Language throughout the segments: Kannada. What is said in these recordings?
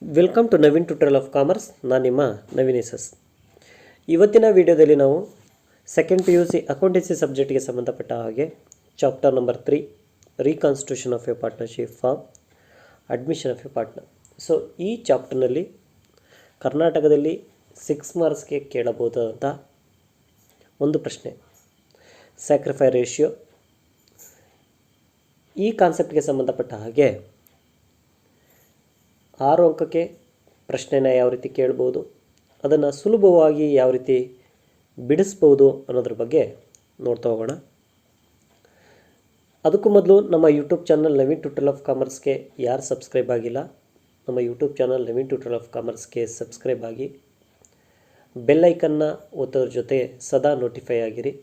Welcome to Naveen tutorial of commerce. ನಾನು ನಿಮ್ಮ ನವೀನ್ ಎಸ್. ಇವತ್ತಿನ ವಿಡಿಯೋದಲ್ಲಿ ನಾವು ಸೆಕೆಂಡ್ PUC ಅಕೌಂಟೆನ್ಸಿ ಸಬ್ಜೆಕ್ಟ್ಗೆ ಸಂಬಂಧಪಟ್ಟ ಹಾಗೆ chapter number 3 reconstitution of A partnership pharm admission of A partner. So ಈ ಚಾಪ್ಟರ್ನಲ್ಲಿ ಕರ್ನಾಟಕದಲ್ಲಿ 6 ಮಾರ್ಕ್ಸ್ಗೆ ಕೇಳಬಹುದಾದಂಥ ಒಂದು ಪ್ರಶ್ನೆ ಸ್ಯಾಕ್ರಿಫೈ ರೇಷಿಯೋ. ಈ ಕಾನ್ಸೆಪ್ಟ್ಗೆ ಸಂಬಂಧಪಟ್ಟ ಹಾಗೆ 6 ಅಂಕಕ್ಕೆ ಪ್ರಶ್ನೆನ ಯಾವ ರೀತಿ ಕೇಳ್ಬೋದು, ಅದನ್ನು ಸುಲಭವಾಗಿ ಯಾವ ರೀತಿ ಬಿಡಿಸ್ಬೋದು ಅನ್ನೋದ್ರ ಬಗ್ಗೆ ನೋಡ್ತಾ ಹೋಗೋಣ. ಅದಕ್ಕೂ ಮೊದಲು ನಮ್ಮ YouTube channel Naveen tutorial of ಕಾಮರ್ಸ್ಗೆ ಯಾರು ಸಬ್ಸ್ಕ್ರೈಬ್ ಆಗಿಲ್ಲ, ನಮ್ಮ YouTube channel Naveen tutorial of ಕಾಮರ್ಸ್ಗೆ ಸಬ್ಸ್ಕ್ರೈಬ್ ಆಗಿ ಬೆಲ್ ಐಕನ್ನ ಒತ್ತೋದ್ರ ಜೊತೆ ಸದಾ ನೋಟಿಫೈ ಆಗಿರಿ.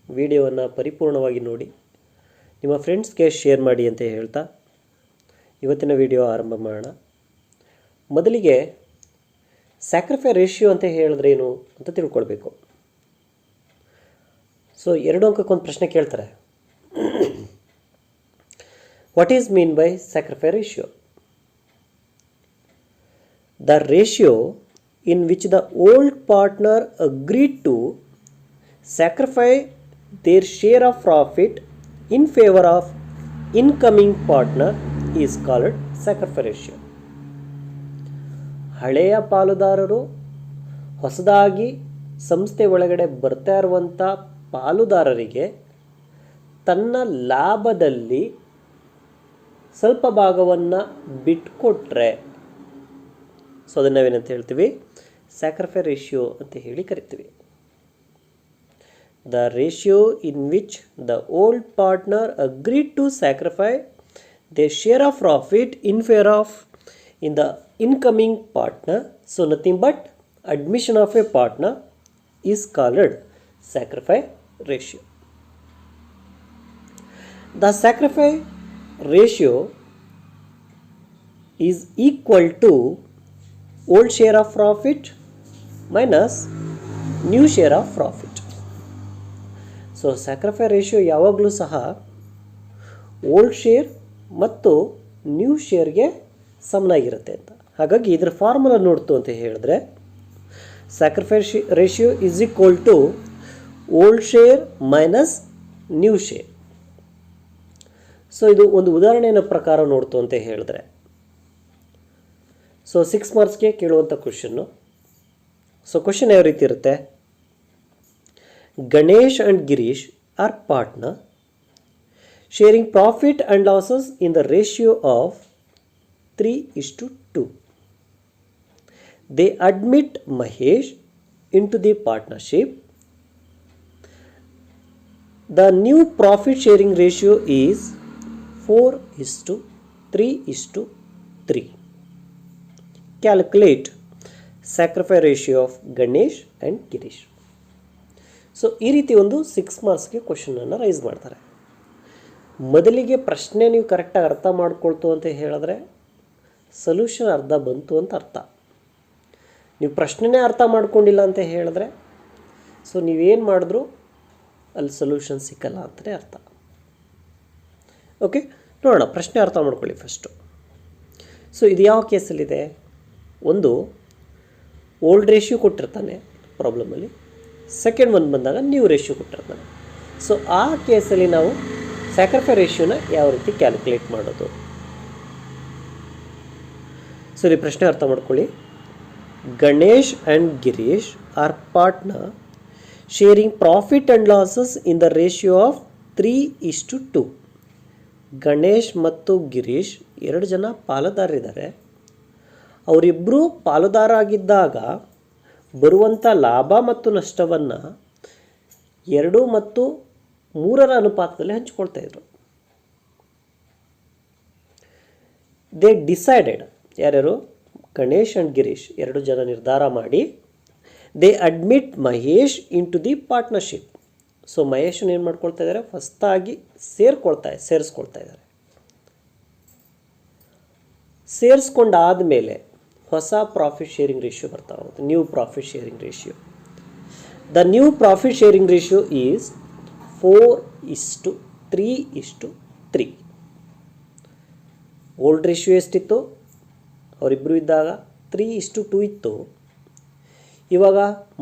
ವಿಡಿಯೋವನ್ನು ಪರಿಪೂರ್ಣವಾಗಿ ನೋಡಿ ನಿಮ್ಮ ಫ್ರೆಂಡ್ಸ್ಗೆ ಶೇರ್ ಮಾಡಿ ಅಂತ ಹೇಳ್ತಾ ಇವತ್ತಿನ ವಿಡಿಯೋ ಆರಂಭ ಮಾಡೋಣ. ಮೊದಲಿಗೆ ಸ್ಯಾಕ್ರಿಫೈ ರೇಷಿಯೋ ಅಂತ ಹೇಳಿದ್ರೆ ಏನು ಅಂತ ತಿಳ್ಕೊಳ್ಬೇಕು. ಸೊ 2 ಅಂಕಕ್ಕೊಂದು ಪ್ರಶ್ನೆ ಕೇಳ್ತಾರೆ, what is mean by sacrifice ratio? The ratio in which the old partner agreed to sacrifice their share of profit in favour of incoming partner is called sacrifice ratio. ಹಳೆಯ ಪಾಲುದಾರರು ಹೊಸದಾಗಿ ಸಂಸ್ಥೆ ಒಳಗಡೆ ಬರ್ತಾ ಇರುವಂಥ ಪಾಲುದಾರರಿಗೆ ತನ್ನ ಲಾಭದಲ್ಲಿ ಸ್ವಲ್ಪ ಭಾಗವನ್ನು ಬಿಟ್ಕೊಟ್ರೆ, ಸೊ ಅದನ್ನು ನಾವೇನಂತ ಹೇಳ್ತೀವಿ, ಸ್ಯಾಕ್ರಿಫೈ ರೇಷಿಯೋ ಅಂತ ಹೇಳಿ ಕರಿತೀವಿ. The ratio in which the old partner agreed to sacrifice their share of profit in favour of in the incoming partner, so nothing but admission of a partner is called sacrifice ratio. The sacrifice ratio is equal to old share of profit minus new share of profit. So sacrifice ratio ಯಾವಾಗಲೂ ಸಹ ಓಲ್ಡ್ ಶೇರ್ ಮತ್ತು ನ್ಯೂ ಶೇರ್ಗೆ ಸಮನಾಗಿರುತ್ತೆ ಅಂತ. ಹಾಗಾಗಿ ಇದರ ಫಾರ್ಮುಲಾ ನೋಡ್ತು ಅಂತ ಹೇಳಿದ್ರೆ sacrifice ratio is equal to old share minus new share. So ಇದು ಒಂದು ಉದಾಹರಣೆಯ ಪ್ರಕಾರ ನೋಡ್ತು ಅಂತ ಹೇಳಿದ್ರೆ, ಸೊ 6 ಮಾರ್ಕ್ಸ್ಗೆ ಕೇಳುವಂಥ ಕ್ವಶನ್ನು. ಸೊ ಕ್ವಶನ್ ಯಾವ ರೀತಿ ಇರುತ್ತೆ, Ganesh and Girish are partner sharing profit and losses in the ratio of 3:2. They admit Mahesh into the partnership. The new profit sharing ratio is 4:3:3. Calculate sacrifice ratio of Ganesh and Girish. So ಈ ರೀತಿ ಒಂದು 6 ಮಾರ್ಕ್ಸ್ಗೆ ಕ್ವಶನನ್ನು ರೈಸ್ ಮಾಡ್ತಾರೆ. ಮೊದಲಿಗೆ ಪ್ರಶ್ನೆ ನೀವು ಕರೆಕ್ಟಾಗಿ ಅರ್ಥ ಮಾಡ್ಕೊಳ್ತು ಅಂತ ಹೇಳಿದ್ರೆ ಸೊಲ್ಯೂಷನ್ ಅರ್ಧ ಬಂತು ಅಂತ ಅರ್ಥ. ನೀವು ಪ್ರಶ್ನೆನೇ ಅರ್ಥ ಮಾಡ್ಕೊಂಡಿಲ್ಲ ಅಂತ ಹೇಳಿದ್ರೆ ಸೊ ನೀವೇನು ಮಾಡಿದ್ರೂ ಅಲ್ಲಿ ಸೊಲ್ಯೂಷನ್ ಸಿಕ್ಕಲ್ಲ ಅಂತಲೇ ಅರ್ಥ. ಓಕೆ, ನೋಡೋಣ, ಪ್ರಶ್ನೆ ಅರ್ಥ ಮಾಡ್ಕೊಳ್ಳಿ ಫಸ್ಟು. ಸೊ ಇದು ಯಾವ ಕೇಸಲ್ಲಿದೆ, ಒಂದು ಓಲ್ಡ್ ರೇಷಿಯೋ ಕೊಟ್ಟಿರ್ತಾನೆ ಪ್ರಾಬ್ಲಮಲ್ಲಿ, ಸೆಕೆಂಡ್ ಒನ್ ಬಂದಾಗ ನ್ಯೂ ರೇಷಿಯೋ ಕೊಟ್ಟಿರ್ತಾನೆ. ಸೊ ಆ ಕೇಸಲ್ಲಿ ನಾವು ಸ್ಯಾಕ್ರಿಫೈ ರೇಷಿಯೋನ ಯಾವ ರೀತಿ ಕ್ಯಾಲ್ಕುಲೇಟ್ ಮಾಡೋದು? ಸೊ ಈ ಪ್ರಶ್ನೆ ಅರ್ಥ ಮಾಡ್ಕೊಳ್ಳಿ. Ganesh and Girish are partner sharing profit and losses in the ratio of 3:2. Ganesh ಮತ್ತು ಗಿರೀಶ್ 2 ಜನ ಪಾಲುದಾರರಿದ್ದಾರೆ. ಅವರಿಬ್ಬರು ಪಾಲುದಾರ ಆಗಿದ್ದಾಗ ಬರುವಂಥ ಲಾಭ ಮತ್ತು ನಷ್ಟವನ್ನು 2 ಮತ್ತು 3ರ ಅನುಪಾತದಲ್ಲಿ ಹಂಚಿಕೊಳ್ತಾ ಇದ್ರು. ದೇ ಡಿಸೈಡೆಡ್, ಯಾರ್ಯಾರು, ಗಣೇಶ್ ಆ್ಯಂಡ್ ಗಿರೀಶ್ 2 ಜನ ನಿರ್ಧಾರ ಮಾಡಿ, they admit Mahesh into the partnership. So ಮಹೇಶನ್ ಏನು ಮಾಡ್ಕೊಳ್ತಾ ಇದ್ದಾರೆ, ಹೊಸದಾಗಿ ಸೇರಿಸ್ಕೊಳ್ತಾ ಇದ್ದಾರೆ. ಸೇರಿಸ್ಕೊಂಡಾದಮೇಲೆ ಹೊಸ ಪ್ರಾಫಿಟ್ ಶೇರಿಂಗ್ ರೇಷಿಯೋ ಬರ್ತಾ ಹೋಗುತ್ತೆ, new profit sharing ratio. The new profit sharing ratio is 4:3:3. Old ratio ಎಷ್ಟಿತ್ತು, ಅವರಿಬ್ಬರು ಇದ್ದಾಗ 3:2 ಇತ್ತು. ಇವಾಗ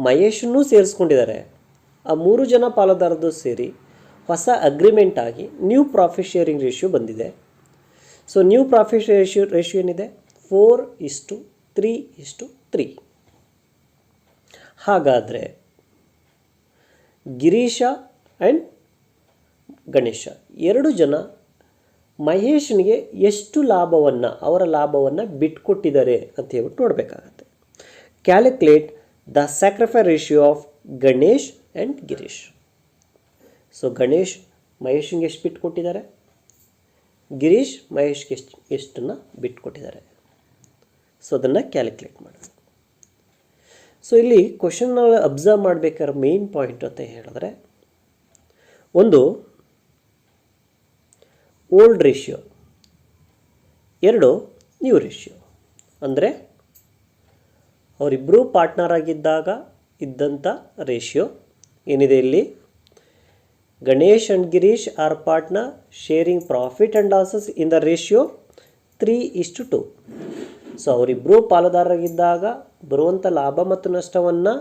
ಮಹೇಶನ್ನು ಸೇರಿಸ್ಕೊಂಡಿದ್ದಾರೆ. ಆ 3 ಜನ ಪಾಲುದಾರರು ಸೇರಿ ಹೊಸ ಅಗ್ರಿಮೆಂಟ್ ಆಗಿ ನ್ಯೂ ಪ್ರಾಫಿಟ್ ಶೇರಿಂಗ್ ರೇಷಿಯೋ ಬಂದಿದೆ. ಸೊ ನ್ಯೂ ಪ್ರಾಫಿಟ್ ರೇಷಿಯೋ ಏನಿದೆ 4:3:3. ಹಾಗಾದರೆ ಗಿರೀಶ ಆ್ಯಂಡ್ ಗಣೇಶ 2 ಜನ ಮಹೇಶನಿಗೆ ಎಷ್ಟು ಲಾಭವನ್ನು ಅವರ ಲಾಭವನ್ನು ಬಿಟ್ಕೊಟ್ಟಿದ್ದಾರೆ ಅಂತ ಹೇಳ್ಬಿಟ್ಟು ನೋಡಬೇಕಾಗತ್ತೆ. Calculate the sacrifice ratio of Ganesh and Girish. So Ganesh ಮಹೇಶನಿಗೆ ಎಷ್ಟು ಬಿಟ್ಕೊಟ್ಟಿದ್ದಾರೆ, ಗಿರೀಶ್ ಮಹೇಶ್ಗೆ ಎಷ್ಟನ್ನು ಬಿಟ್ಕೊಟ್ಟಿದ್ದಾರೆ. ಸೊ ಅದನ್ನು ಕ್ಯಾಲ್ಕುಲೇಟ್ ಮಾಡಬೇಕು. ಸೊ ಇಲ್ಲಿ ಕ್ವಶನ್ನ ಅಬ್ಸರ್ವ್ ಮಾಡಬೇಕಾದ್ರೆ ಮೇನ್ ಪಾಯಿಂಟ್ ಅಂತ ಹೇಳಿದ್ರೆ, ಒಂದು ಓಲ್ಡ್ ರೇಷಿಯೋ, 2 ನ್ಯೂ ರೇಷಿಯೋ. ಅಂದರೆ ಅವರಿಬ್ಬರೂ ಪಾರ್ಟ್ನರ್ ಆಗಿದ್ದಾಗ ಇದ್ದಂಥ ರೇಷಿಯೋ ಏನಿದೆ ಇಲ್ಲಿ, Ganesh and Girish are partner sharing profit and losses in the ratio 3:2. So ಅವರಿಬ್ಬರೂ ಪಾಲುದಾರರಾಗಿದ್ದಾಗ ಬರುವಂಥ ಲಾಭ ಮತ್ತು ನಷ್ಟವನ್ನು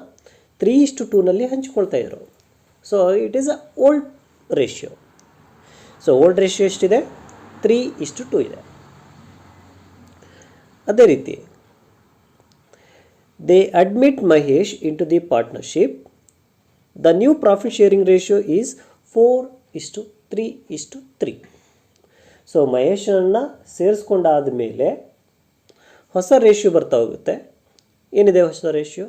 3:2ನಲ್ಲಿ ಹಂಚಿಕೊಳ್ತಾ ಇದ್ರು. So it is a old ratio. So old ratio ಎಷ್ಟಿದೆ, 3:2 ಇದೆ. ಅದೇ ರೀತಿ they admit Mahesh into the partnership. The new profit sharing ratio is 4:3:3. So ಮಹೇಶನನ್ನು ಸೇರಿಸ್ಕೊಂಡಾದ ಮೇಲೆ ಹೊಸ ರೇಷಿಯೋ ಬರ್ತಾ ಹೋಗುತ್ತೆ. ಏನಿದೆ ಹೊಸ ರೇಷಿಯೋ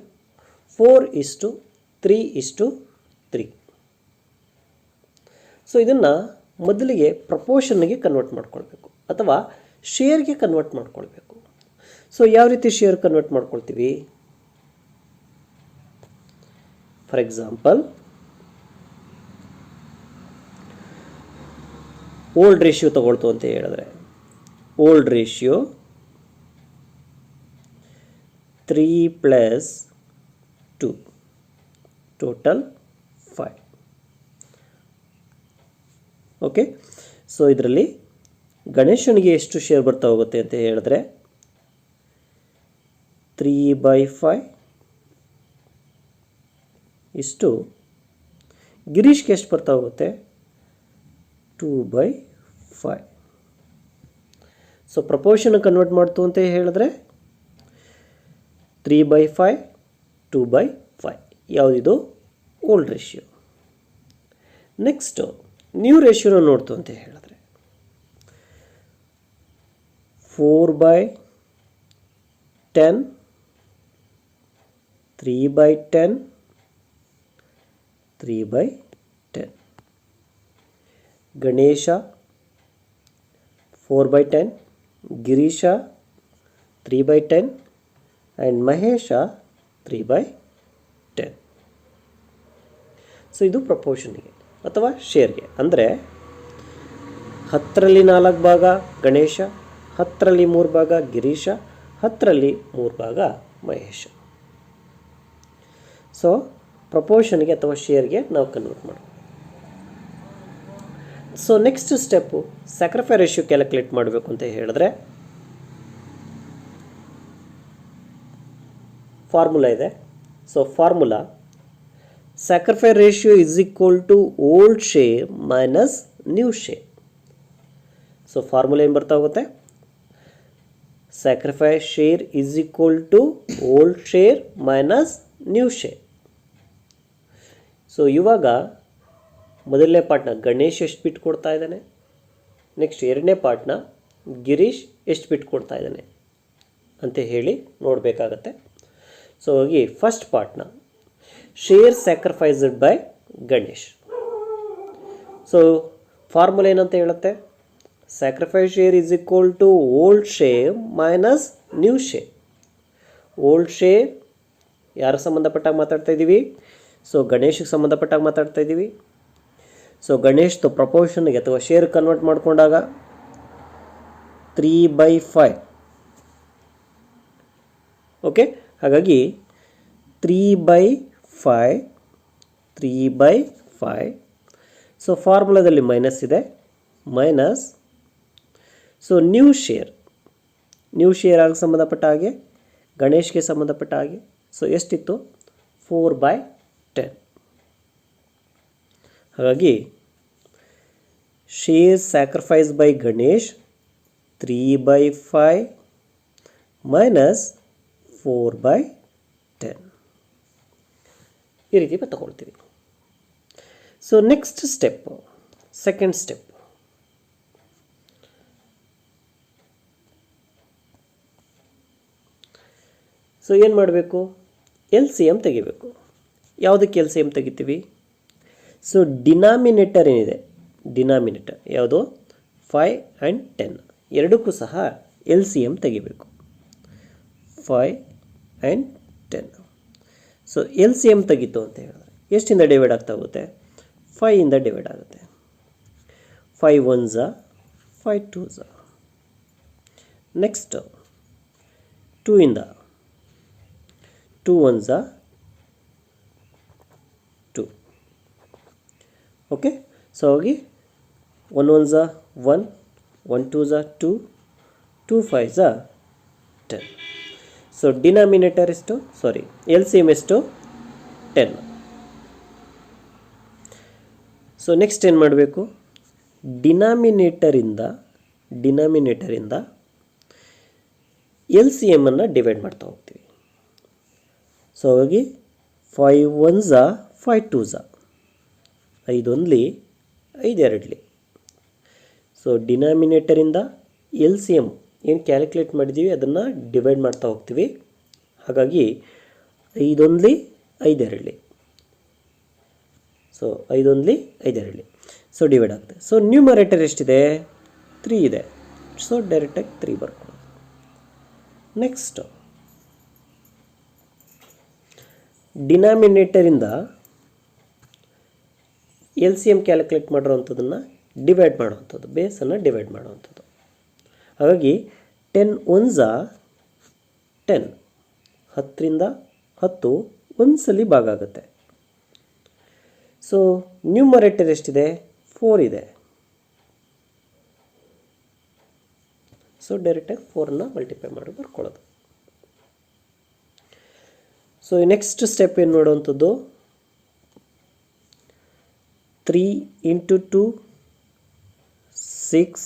4:3:3. ಸೊ ಇದನ್ನು ಮೊದಲಿಗೆ ಪ್ರಪೋರ್ಷನ್ಗೆ ಕನ್ವರ್ಟ್ ಮಾಡ್ಕೊಳ್ಬೇಕು ಅಥವಾ ಶೇರ್ಗೆ ಕನ್ವರ್ಟ್ ಮಾಡ್ಕೊಳ್ಬೇಕು. ಸೊ ಯಾವ ರೀತಿ ಶೇರ್ ಕನ್ವರ್ಟ್ ಮಾಡ್ಕೊಳ್ತೀವಿ? ಫಾರ್ ಎಕ್ಸಾಂಪಲ್ ಓಲ್ಡ್ ರೇಷಿಯೋ ತಗೊಳ್ತು ಅಂತ ಹೇಳಿದ್ರೆ, old ratio 3+2 total 5. Okay. So ಇದರಲ್ಲಿ ಗಣೇಶನಿಗೆ ಎಷ್ಟು ಶೇರ್ ಬರ್ತಾ ಹೋಗುತ್ತೆ ಅಂತ ಹೇಳಿದ್ರೆ 3/5 ಇಷ್ಟು. ಗಿರೀಶ್ಗೆ ಎಷ್ಟು ಬರ್ತಾ ಹೋಗುತ್ತೆ 2/5. ಸೊ ಪ್ರಪೋರ್ಷನ್ ಕನ್ವರ್ಟ್ ಮಾಡ್ತು ಅಂತ ಹೇಳಿದ್ರೆ 3/5 2/5. ಯಾವುದಿದು ಓಲ್ಡ್ ರೇಷಿಯೋ. ನೆಕ್ಸ್ಟು ನ್ಯೂ ರೇಷಿಯೋನ ನೋಡ್ತು ಅಂತ ಹೇಳಿದ್ರೆ 4/10 3/10 3/10. ಗಣೇಶ 4/10, ಗಿರೀಶ 3/10 ಆ್ಯಂಡ್ ಮಹೇಶ 3/10. ಸೊ ಇದು ಪ್ರಪೋರ್ಷನ್ಗೆ ಅಥವಾ ಶೇರ್ಗೆ. ಅಂದರೆ 10ರಲ್ಲಿ 4 ಭಾಗ ಗಣೇಶ, 10ರಲ್ಲಿ 3 ಭಾಗ ಗಿರೀಶ, 10ರಲ್ಲಿ 3 ಭಾಗ ಮಹೇಶ. ಸೊ ಪ್ರಪೋರ್ಷನ್ಗೆ ಅಥವಾ ಶೇರ್ಗೆ ನಾವು ಕನ್ವರ್ಟ್ ಮಾಡ್ತೀವಿ. So next step sacrifice ratio calculate ಮಾಡಬೇಕು ಅಂತ ಹೇಳಿದ್ರೆ ಫಾರ್ಮುಲಾ ಇದೆ. So formula sacrifice ratio is equal to old share minus new share. So formula ಏನು ಬರ್ತಾ ಹೋಗುತ್ತೆ, sacrifice share is equal to old share minus new share. So ಇವಾಗ ಮೊದಲನೇ ಪಾರ್ಟ್ನ ಗಣೇಶ್ ಎಷ್ಟು ಬಿಟ್ಟು ಕೊಡ್ತಾ ಇದ್ದಾನೆ, ನೆಕ್ಸ್ಟ್ ಎರಡನೇ ಪಾರ್ಟ್ನ ಗಿರೀಶ್ ಎಷ್ಟು ಬಿಟ್ಟು ಕೊಡ್ತಾ ಇದ್ದಾನೆ ಅಂತ ಹೇಳಿ ನೋಡಬೇಕಾಗತ್ತೆ. ಸೊ ಹೋಗಿ first partner share sacrificed by Ganesh. So formula ಏನಂತ ಹೇಳುತ್ತೆ, sacrifice share is equal to old share minus new share. Old share ಯಾರ ಸಂಬಂಧಪಟ್ಟಾಗ ಮಾತಾಡ್ತಾ ಇದ್ದೀವಿ, ಸೊ ಗಣೇಶಗೆ ಸಂಬಂಧಪಟ್ಟಾಗ ಮಾತಾಡ್ತಾ ಇದ್ದೀವಿ. ಸೊ ಗಣೇಶ್ದು ಪ್ರಪೋರ್ಷನ್ಗೆ ಅಥವಾ ಶೇರ್ ಕನ್ವರ್ಟ್ ಮಾಡಿಕೊಂಡಾಗ 3/5. ಓಕೆ, ಹಾಗಾಗಿ 3/5. ಸೊ ಫಾರ್ಮುಲಾದಲ್ಲಿ ಮೈನಸ್ ಇದೆ, minus. So new share new share ಯಾರಿಗೆ ಸಂಬಂಧಪಟ್ಟ ಹಾಗೆ, ಗಣೇಶ್ಗೆ ಸಂಬಂಧಪಟ್ಟ ಹಾಗೆ. ಸೊ ಎಷ್ಟಿತ್ತು? 4/10. ಹಾಗಾಗಿ share sacrifice by Ganesh 3/5 minus 4/10. ಈ ರೀತಿ ತಗೊಳ್ತೀವಿ. So next step, second step. So ಏನು ಮಾಡಬೇಕು? LCM ತೆಗಿಬೇಕು. ಯಾವುದಕ್ಕೆ LCM ತೆಗಿತೀವಿ? ಸೊ ಡಿನಾಮಿನೇಟರ್ ಏನಿದೆ, ಡಿನಾಮಿನೇಟರ್ ಯಾವುದು? 5 ಆ್ಯಂಡ್ 10 ಎರಡಕ್ಕೂ ಸಹ LCM ತೆಗಿಬೇಕು. 5 ಆ್ಯಂಡ್ 10. ಸೊ LCM ತೆಗಿತು ಅಂತ ಹೇಳಿದ್ರೆ ಎಷ್ಟಿಂದ ಡಿವೈಡ್ ಆಗ್ತಾ ಹೋಗುತ್ತೆ? 5 ಇಂದ ಡಿವೈಡ್ ಆಗುತ್ತೆ. 5 1s 5 2s. ನೆಕ್ಸ್ಟ್ 2 ಇಂದ 2 1s 2. ಓಕೆ. ಸೊ ಹೋಗಿ 1 1s 1, 1 2s 2, 2 5s 10. So denominator ಎಷ್ಟು? LCM ಎಷ್ಟು? 10. ಸೊ ನೆಕ್ಸ್ಟ್ ಏನು ಮಾಡಬೇಕು? ಡಿನಾಮಿನೇಟರಿಂದ LCM ಅನ್ನು ಡಿವೈಡ್ ಮಾಡ್ತಾ ಹೋಗ್ತೀವಿ. ಸೊ ಹಾಗಾಗಿ 5 1s 5 2s, 5 1 5 2. ಸೊ ಡಿನಾಮಿನೇಟರಿಂದ LCM ಏನು ಕ್ಯಾಲ್ಕುಲೇಟ್ ಮಾಡಿದ್ದೀವಿ ಅದನ್ನು ಡಿವೈಡ್ ಮಾಡ್ತಾ ಹೋಗ್ತೀವಿ. ಹಾಗಾಗಿ 5 1 5 2. ಸೊ 5 1 5 2. ಸೊ ಡಿವೈಡ್ ಆಗ್ತದೆ. ಸೊ ನ್ಯೂಮರೇಟರ್ ಎಷ್ಟಿದೆ? 3 ಇದೆ. ಸೊ ಡೈರೆಕ್ಟಾಗಿ 3 ಬರ್ಕೊಳ್ಳೋದು. ನೆಕ್ಸ್ಟ್ ಡಿನಾಮಿನೇಟರಿಂದ LCM ಕ್ಯಾಲ್ಕುಲೇಟ್ ಮಾಡಿರೋವಂಥದ್ದನ್ನು ಡಿವೈಡ್ ಮಾಡುವಂಥದ್ದು, ಬೇಸನ್ನು ಡಿವೈಡ್ ಮಾಡುವಂಥದ್ದು. ಹಾಗಾಗಿ 10 1s 10, 10ರಿಂದ 10 ಒಂದ್ಸಲಿ ಭಾಗ ಆಗುತ್ತೆ. ಸೊ ನ್ಯೂಮರೇಟರ್ ಎಷ್ಟಿದೆ? 4 ಇದೆ. ಸೊ ಡೈರೆಕ್ಟಾಗಿ 4ನ ಮಲ್ಟಿಪ್ಲೈ ಮಾಡಿ ಬರ್ಕೊಳ್ಳೋದು. ಸೊ ನೆಕ್ಸ್ಟ್ ಸ್ಟೆಪ್ ಏನು ಮಾಡುವಂಥದ್ದು? 3 × 2 6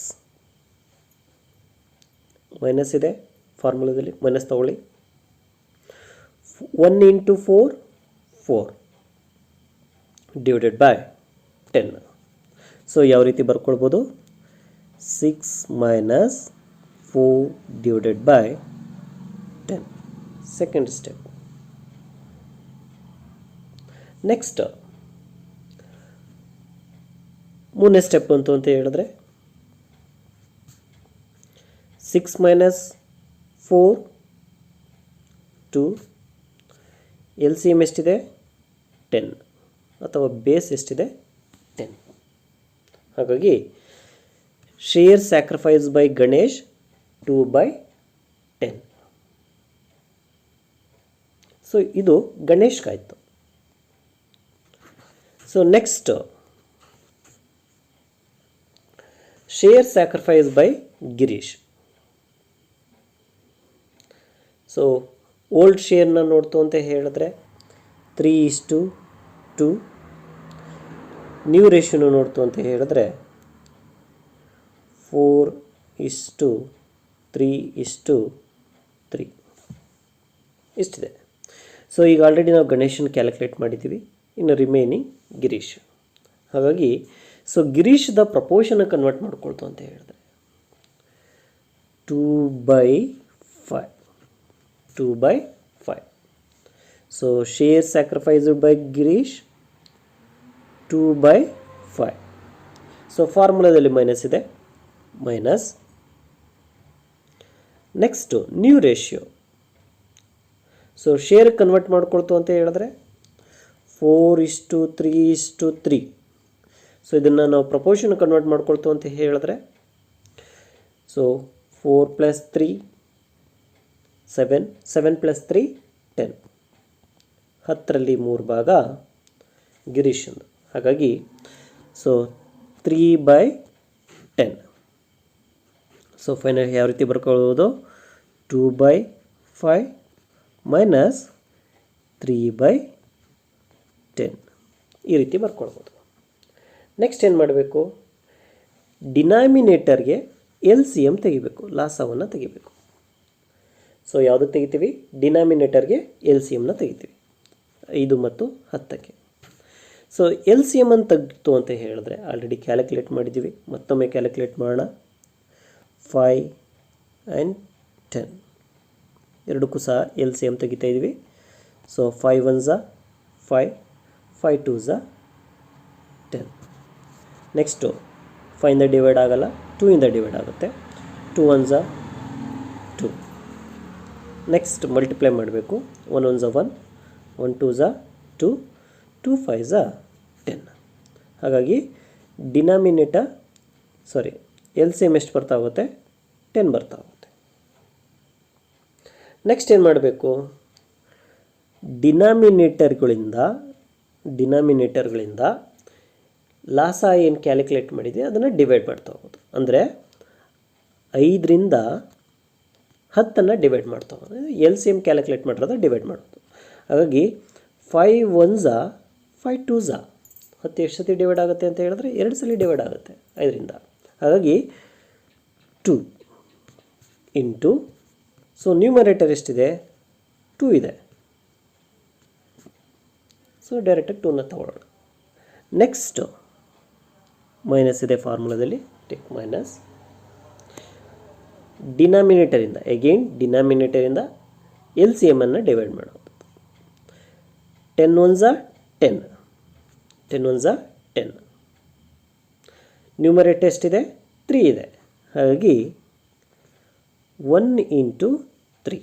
ಮೈನಸ್ ಇದೆ, ಫಾರ್ಮುಲಾದಲ್ಲಿ ಮೈನಸ್ ತಗೊಳ್ಳಿ. 1 × 4 4 ಡಿವೈಡೆಡ್ ಬೈ 10. ಸೊ ಯಾವ ರೀತಿ ಬರ್ಕೊಳ್ಬೋದು? 6 minus 4 divided by 10. Second step. Next ಮೂರನೇ ಸ್ಟೆಪ್ ಅಂತ ಹೇಳಿದ್ರೆ 6 ಮೈನಸ್ 4 2. LCM ಎಷ್ಟಿದೆ? 10 ಅಥವಾ ಬೇಸ್ ಎಷ್ಟಿದೆ? 10. ಹಾಗಾಗಿ share sacrifice by Ganesh 2/10. So ಇದು ಗಣೇಶ್ಗಾಯಿತು. So next share sacrifice by Girish. So old ಶೇರ್ನ ನೋಡ್ತು ಅಂತ ಹೇಳಿದ್ರೆ 3:2. ನ್ಯೂ ರೇಷಿಯೋನ ನೋಡ್ತು ಅಂತ ಹೇಳಿದ್ರೆ 4:3:3 ಇಷ್ಟಿದೆ. ಸೊ ಈಗ ಆಲ್ರೆಡಿ ನಾವು ಗಣೇಶನ ಕ್ಯಾಲ್ಕುಲೇಟ್ ಮಾಡಿದ್ದೀವಿ, ಇನ್ನು ರಿಮೈನಿಂಗ್ ಗಿರೀಶ್. ಹಾಗಾಗಿ ಸೊ ಗಿರೀಶ್ದ ಪ್ರಪೋರ್ಷನ್ ಕನ್ವರ್ಟ್ ಮಾಡ್ಕೊಳ್ತು ಅಂತ ಹೇಳಿದ್ರೆ 2/5. So share sacrificed by Girish 2/5. So ಫಾರ್ಮುಲಾದಲ್ಲಿ ಮೈನಸ್ ಇದೆ, minus. Next new ratio. So share convert ಮಾಡ್ಕೊಳ್ತು ಅಂತ ಹೇಳಿದ್ರೆ 4:3:3. ಸೊ ಇದನ್ನು ನಾವು ಪ್ರಪೋರ್ಷನ್ ಕನ್ವರ್ಟ್ ಮಾಡ್ಕೊಳ್ತು ಅಂತ ಹೇಳಿದ್ರೆ ಸೊ 4 + 3 7, 7 + 3 10. 10ರಲ್ಲಿ 3 ಭಾಗ ಗಿರೀಶಂದು. ಹಾಗಾಗಿ ಸೊ 3/10. ಸೊ ಫೈನಲ್ ಯಾವ ರೀತಿ ಬರ್ಕೊಳ್ಳೋದು? 2/5 ಮೈನಸ್ 3/10 ಈ ರೀತಿ ಬರ್ಕೊಳ್ಬೋದು. ನೆಕ್ಸ್ಟ್ ಏನು ಮಾಡಬೇಕು, ಡಿನಾಮಿನೇಟರ್ಗೆ ಎಲ್ ಸಿ ಎಮ್ ತೆಗಿಬೇಕು, ಲಾಸವನ್ನು ತೆಗಿಬೇಕು. ಸೊ ಯಾವುದಕ್ಕೆ ತೆಗಿತೀವಿ, ಡಿನಾಮಿನೇಟರ್ಗೆ ಎಲ್ ಸಿ ಎಮ್ನ ತೆಗಿತೀವಿ 5 ಮತ್ತು 10ಕ್ಕೆ. ಸೊ ಎಲ್ ಸಿ ಎಮ್ ಅನ್ನು ತೆಗಿತು ಅಂತ ಹೇಳಿದ್ರೆ ಆಲ್ರೆಡಿ ಕ್ಯಾಲ್ಕುಲೇಟ್ ಮಾಡಿದ್ದೀವಿ, ಮತ್ತೊಮ್ಮೆ ಕ್ಯಾಲ್ಕುಲೇಟ್ ಮಾಡೋಣ. 5 ಆ್ಯಂಡ್ 10 ಎರಡಕ್ಕೂ ಸಹ ಎಲ್ ಸಿ ಎಮ್ ತೆಗಿತಾ ಇದ್ದೀವಿ. So 5 1s 5, 5 2s 10. Next 5ಇಂದ divide ಆಗಲ್ಲ, 2ಇಂದ ಡಿವೈಡ್ ಆಗುತ್ತೆ. 2 1s 2. ನೆಕ್ಸ್ಟ್ ಮಲ್ಟಿಪ್ಲೈ ಮಾಡಬೇಕು. 1 1s 1, 1 2s 2, 2 5s 10. ಹಾಗಾಗಿ ಡಿನಾಮಿನೇಟರ್ ಎಲ್ ಸಿ ಎಮ್ ಎಷ್ಟು ಬರ್ತಾ ಹೋಗುತ್ತೆ, 10 ಬರ್ತಾ ಹೋಗುತ್ತೆ. ನೆಕ್ಸ್ಟ್ ಏನು ಮಾಡಬೇಕು, ಡಿನಾಮಿನೇಟರ್ಗಳಿಂದ ಲಾಸ ಏನು ಕ್ಯಾಲ್ಕುಲೇಟ್ ಮಾಡಿದೆ ಅದನ್ನು ಡಿವೈಡ್ ಮಾಡ್ತಾ ಹೋಗೋದು. ಅಂದರೆ 5ರಿಂದ 10 ಡಿವೈಡ್ ಮಾಡ್ತಾ ಹೋಗೋದು. ಎಲ್ ಸಿ ಎಮ್ ಕ್ಯಾಲ್ಕುಲೇಟ್ ಮಾಡಿರೋದು ಡಿವೈಡ್ ಮಾಡೋದು. ಹಾಗಾಗಿ 5 1s 5 2s 10 ಎಷ್ಟು ಸತಿ ಡಿವೈಡ್ ಆಗುತ್ತೆ ಅಂತ ಹೇಳಿದ್ರೆ 2 ಸಲ ಡಿವೈಡ್ ಆಗುತ್ತೆ 5ರಿಂದ. ಹಾಗಾಗಿ 2 ಇಂಟು, ಸೊ ನ್ಯೂಮರೇಟರ್ ಎಷ್ಟಿದೆ, 2 ಇದೆ. ಸೊ ಡೈರೆಕ್ಟಾಗಿ 2ನ ತಗೊಳ್ಳೋಣ. ನೆಕ್ಸ್ಟ್ ಮೈನಸ್ ಇದೆ ಫಾರ್ಮುಲಾದಲ್ಲಿ, ಟೇಕ್ ಮೈನಸ್. ಡಿನಾಮಿನೇಟರಿಂದ ಎಲ್ ಸಿ ಎಮ್ಮನ್ನು ಡಿವೈಡ್ ಮಾಡೋದು. 10 1s 10, 10 1s 10. ನ್ಯೂಮರೇಟರ್ ಎಷ್ಟಿದೆ, 3 ಇದೆ. ಹಾಗಾಗಿ 1 ಇಂಟು 3.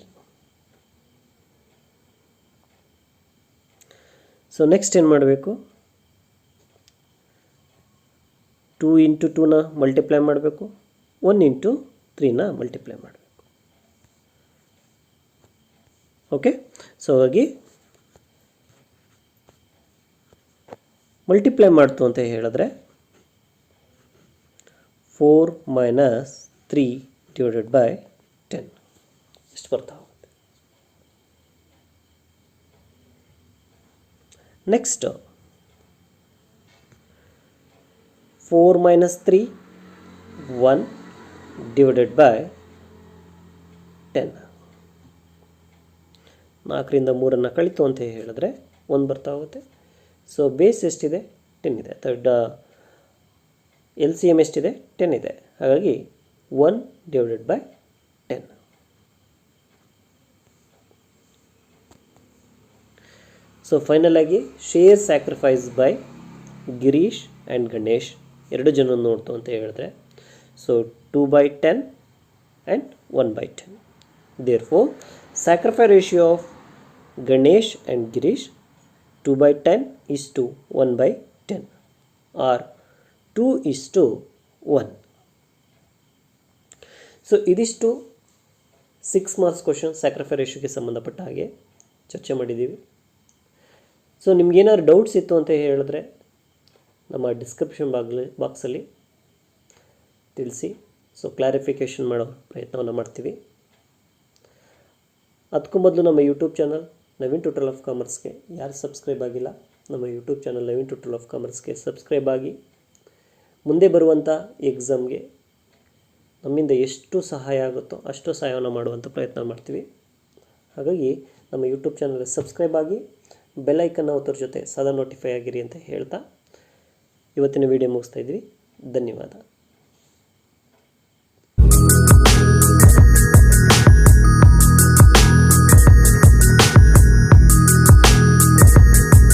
ಸೊ ನೆಕ್ಸ್ಟ್ ಏನು ಮಾಡಬೇಕು, 2 ಇಂಟು 2ನ ಮಲ್ಟಿಪ್ಲೈ ಮಾಡಬೇಕು, 1 ಇಂಟು 3ನ ಮಲ್ಟಿಪ್ಲೈ ಮಾಡಬೇಕು. ಓಕೆ, ಸೊ ಹಾಗಾಗಿ ಮಲ್ಟಿಪ್ಲೈ ಮಾಡ್ತು ಅಂತ ಹೇಳಿದ್ರೆ 4 ಮೈನಸ್ 3 ಡಿವೈಡೆಡ್ ಬೈ 10 ಎಷ್ಟು ಬರ್ತಾ ಹೋಗುತ್ತೆ. Next 4 minus 3 1 divided by 10. 4ರಿಂದ 3 ಕಳಿತು ಅಂತ ಹೇಳಿದ್ರೆ 1 ಬರ್ತಾ ಹೋಗುತ್ತೆ. ಸೊ ಬೇಸ್ ಎಷ್ಟಿದೆ, 10 ಇದೆ. ಥರ್ಡ್ ಎಲ್ ಸಿ ಎಮ್ ಎಷ್ಟಿದೆ, 10 ಇದೆ. ಹಾಗಾಗಿ 1 ಡಿವೈಡೆಡ್ ಬೈ 10. ಸೊ ಫೈನಲ್ ಆಗಿ share sacrifice by Girish and Ganesh ಎರಡು ಜನ ನೋಡ್ತು ಅಂತ ಹೇಳಿದ್ರೆ, so 2/10 and 1/10. Therefore sacrifice ratio of Ganesh and Girish 2/10 is to 1/10 or 2 is to 1. So ಇದಿಷ್ಟು 6 ಮಾರ್ಕ್ಸ್ ಕ್ವಶನ್ ಸ್ಯಾಕ್ರಿಫೈ ರೇಷಿಯೋಗೆ ಸಂಬಂಧಪಟ್ಟ ಹಾಗೆ ಚರ್ಚೆ ಮಾಡಿದ್ದೀವಿ. ಸೊ ನಿಮ್ಗೇನಾದ್ರು ಡೌಟ್ಸ್ ಇತ್ತು ಅಂತ ಹೇಳಿದ್ರೆ ನಮ್ಮ ಡಿಸ್ಕ್ರಿಪ್ಷನ್ ಬಾಕ್ಸಲ್ಲಿ ತಿಳಿಸಿ. ಸೊ ಕ್ಲಾರಿಫಿಕೇಷನ್ ಮಾಡೋ ಪ್ರಯತ್ನವನ್ನು ಮಾಡ್ತೀವಿ. ಅದಕ್ಕೂ ಮೊದಲು ನಮ್ಮ YouTube channel Naveen tutor of ಕಾಮರ್ಸ್ಗೆ ಯಾರು ಸಬ್ಸ್ಕ್ರೈಬ್ ಆಗಿಲ್ಲ, ನಮ್ಮ YouTube channel Naveen tutor of ಕಾಮರ್ಸ್ಗೆ ಸಬ್ಸ್ಕ್ರೈಬ್ ಆಗಿ ಮುಂದೆ ಬರುವಂಥ ಎಕ್ಸಾಮ್ಗೆ ನಮ್ಮಿಂದ ಎಷ್ಟು ಸಹಾಯ ಆಗುತ್ತೋ ಅಷ್ಟು ಸಹಾಯವನ್ನು ಮಾಡುವಂಥ ಪ್ರಯತ್ನ ಮಾಡ್ತೀವಿ. ಹಾಗಾಗಿ ನಮ್ಮ ಯೂಟ್ಯೂಬ್ ಚಾನಲ್ಗೆ ಸಬ್ಸ್ಕ್ರೈಬ್ ಆಗಿ ಬೆಲ್ ಐಕನ್ನ ಒತ್ತೋದ್ರ ಜೊತೆ ಸದಾ ನೋಟಿಫೈ ಆಗಿರಿ ಅಂತ ಹೇಳ್ತಾ ಇವತ್ತಿನ ವಿಡಿಯೋ ಮುಗಿಸ್ತಾ ಇದ್ವಿ. ಧನ್ಯವಾದ.